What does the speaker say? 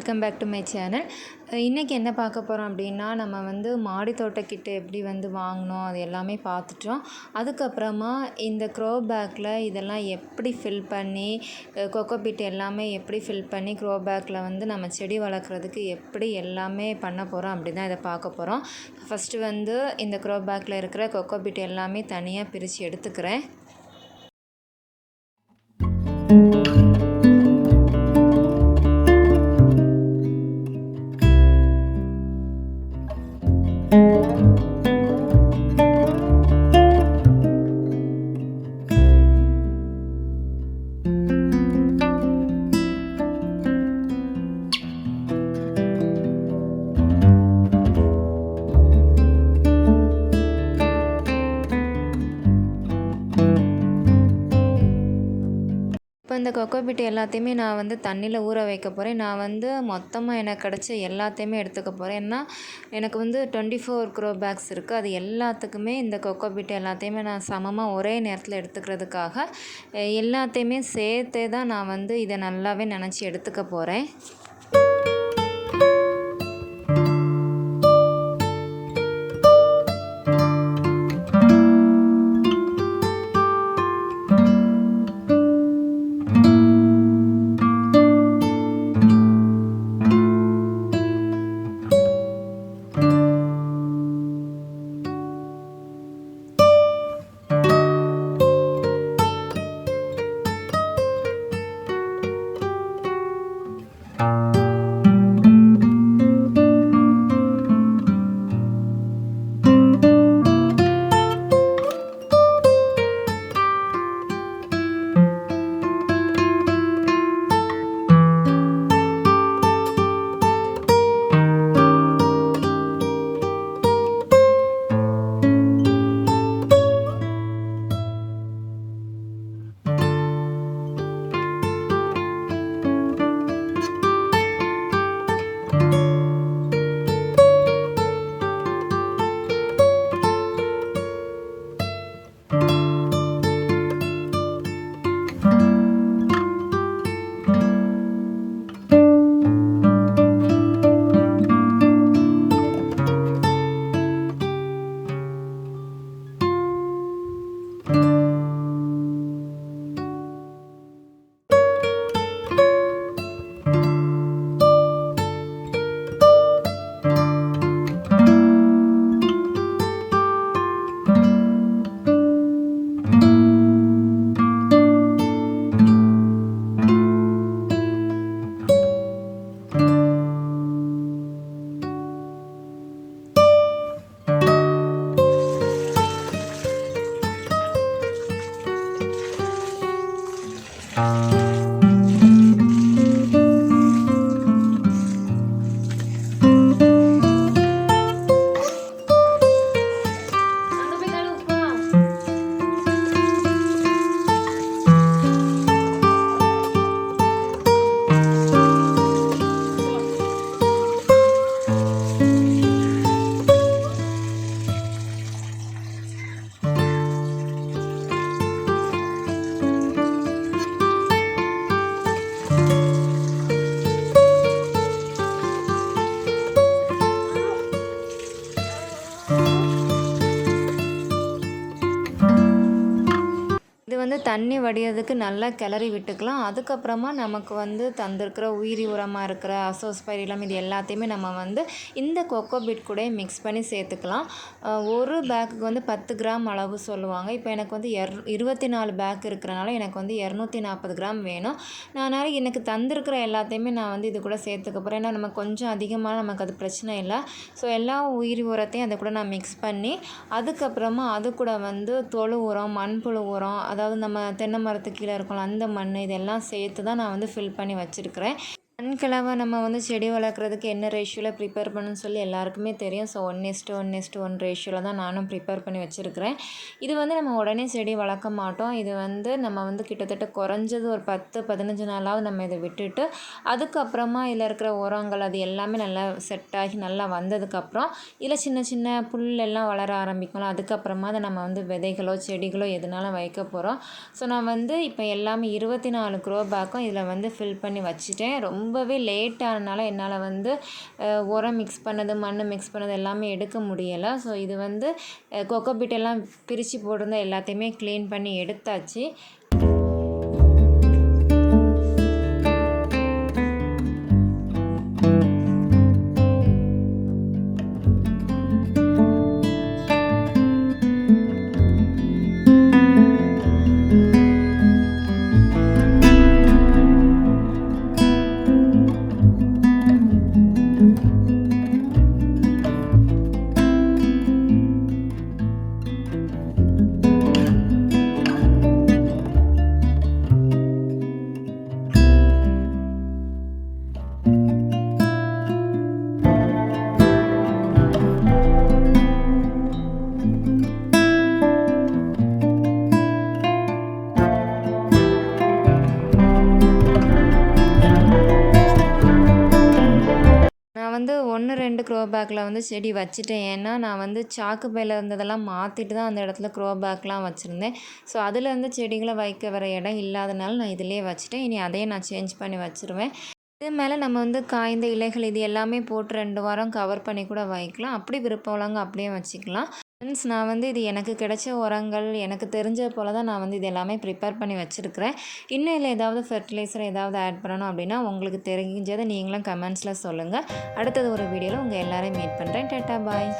Welcome back to my channel. இன்றைக்கி என்ன பார்க்க போகிறோம் அப்படின்னா, நம்ம வந்து மாடி தோட்டக்கிட்ட எப்படி வந்து வாங்கினோம் அது எல்லாமே பார்த்துட்டோம். அதுக்கப்புறமா இந்த க்ரோ பேக்கில் இதெல்லாம் எப்படி ஃபில் பண்ணி, கொக்கோபிட் எல்லாமே எப்படி ஃபில் பண்ணி க்ரோ பேக்கில் வந்து நம்ம செடி வளர்க்குறதுக்கு எப்படி எல்லாமே பண்ண போகிறோம் அப்படி தான் இதை பார்க்க போகிறோம். ஃபஸ்ட்டு வந்து இந்த க்ரோ பேக்கில் இருக்கிற கொக்கோபிட் எல்லாமே தனியாக பிரித்து எடுத்துக்கிறேன். இப்போ இந்த கொக்கோபிட் எல்லாத்தையுமே நான் வந்து தண்ணியில் ஊற வைக்க போகிறேன். நான் வந்து மொத்தமாக எனக்கு கிடச்ச எல்லாத்தையுமே எடுத்துக்க போகிறேன். ஏன்னா எனக்கு வந்து 24 க்ரோ பேக்ஸ் இருக்குது. அது எல்லாத்துக்குமே இந்த கொக்கோபிட் எல்லாத்தையுமே நான் சமமாக ஒரே நேரத்தில் எடுத்துக்கிறதுக்காக எல்லாத்தையுமே சேர்த்தே தான் நான் வந்து இதை நல்லாவே நினச்சி எடுத்துக்க போகிறேன். இது வந்து தண்ணி வடிகிறதுக்கு நல்லா கிளறி விட்டுக்கலாம். அதுக்கப்புறமா நமக்கு வந்து தந்திருக்கிற உயிரி உரமாக இருக்கிற அசோஸ்பைரிலம் இது எல்லாத்தையுமே நம்ம வந்து இந்த கொக்கோபிட் கூட மிக்ஸ் பண்ணி சேர்த்துக்கலாம். ஒரு பேக்குக்கு வந்து 10 கிராம் அளவு சொல்லுவாங்க. இப்போ எனக்கு வந்து 24 பேக் இருக்கிறனால எனக்கு வந்து 240 கிராம் வேணும். அதனால் எனக்கு தந்திருக்கிற எல்லாத்தையுமே நான் வந்து இது கூட சேர்த்துக்க போகிறேன். ஏன்னா நம்ம கொஞ்சம் அதிகமாக நமக்கு அது பிரச்சனை இல்லை. ஸோ எல்லா உயிரி உரத்தையும் அதை கூட நான் மிக்ஸ் பண்ணி அதுக்கப்புறமா அது கூட வந்து தொழு உரம், மண்புழு உரம், அதாவது நம்ம தென்னை மரத்துக்கு கீழே இருக்கும்ல அந்த மண் இதெல்லாம் சேர்த்து தான் நான் வந்து ஃபில் பண்ணி வச்சுருக்கிறேன். மண்கலவை நம்ம வந்து செடி வளர்க்குறதுக்கு என்ன ரேஷியோவில் ப்ரிப்பேர் பண்ணணும்னு சொல்லி எல்லாருக்குமே தெரியும். ஸோ 1:1:1 ரேஷியோவில் தான் நானும் ப்ரிப்பேர் பண்ணி வச்சுருக்கிறேன். இது வந்து நம்ம உடனே செடி வளர்க்க மாட்டோம். இது வந்து நம்ம வந்து கிட்டத்தட்ட குறைஞ்சது ஒரு 10-15 நாளாவது நம்ம இதை விட்டுட்டு அதுக்கப்புறமா இதில் இருக்கிற உரங்கள் அது எல்லாமே நல்லா செட் ஆகி நல்லா வந்ததுக்கப்புறம் இதில் சின்ன சின்ன புல்லெல்லாம் வளர ஆரம்பிக்கும்ல, அதுக்கப்புறமா அதை நம்ம வந்து விதைகளோ செடிகளோ எதுனாலும் வைக்க போகிறோம். ஸோ நான் வந்து இப்போ எல்லாமே 24 க்ரோ பேக்கும் இதில் வந்து ஃபில் பண்ணி வச்சுட்டேன். ரொம்பவே ரொம்பவே லேட் ஆனனால என்னால் வந்து உரம் மிக்ஸ் பண்ணது மண் மிக்ஸ் பண்ணது எல்லாமே எடுக்க முடியலை. ஸோ இது வந்து கொக்கோ பீட் எல்லாம் பிரித்து போட்டிருந்தா எல்லாத்தையுமே க்ளீன் பண்ணி எடுத்தாச்சு. வந்து 1, 2 க்ரோ பேக்கில் வந்து செடி வச்சுட்டேன். ஏன்னா நான் வந்து சாக்கு பையில் இருந்ததெல்லாம் மாற்றிட்டு தான் அந்த இடத்துல க்ரோ பேக்லாம் வச்சுருந்தேன். ஸோ அதுலேருந்து செடிகளை வைக்க வர இடம் இல்லாதனால நான் இதிலே வச்சுட்டேன். இனி அதையே நான் சேஞ்ச் பண்ணி வச்சுருவேன். இது மேலே நம்ம வந்து காய்ந்த இலைகள் இது எல்லாமே போட்டு 2 வாரம் கவர் பண்ணி கூட வைக்கலாம். அப்படி விருப்பம் உள்ளவங்க அப்படியே வச்சுக்கலாம். ஃப்ரெண்ட்ஸ், நான் வந்து இது எனக்கு கிடைச்ச உரங்கள் எனக்கு தெரிஞ்ச போல் தான் நான் வந்து இது எல்லாமே ப்ரிப்பேர் பண்ணி வச்சுருக்கிறேன். இன்னும் இல்லை ஏதாவது ஃபெர்டிலைசர் ஏதாவது ஆட் பண்ணணும் அப்படின்னா உங்களுக்கு தெரிஞ்சதை நீங்களும் கமெண்ட்ஸில் சொல்லுங்கள். அடுத்தது ஒரு வீடியோவில் உங்கள் எல்லோரையும் மீட் பண்ணுறேன். டாட்டா பாய்.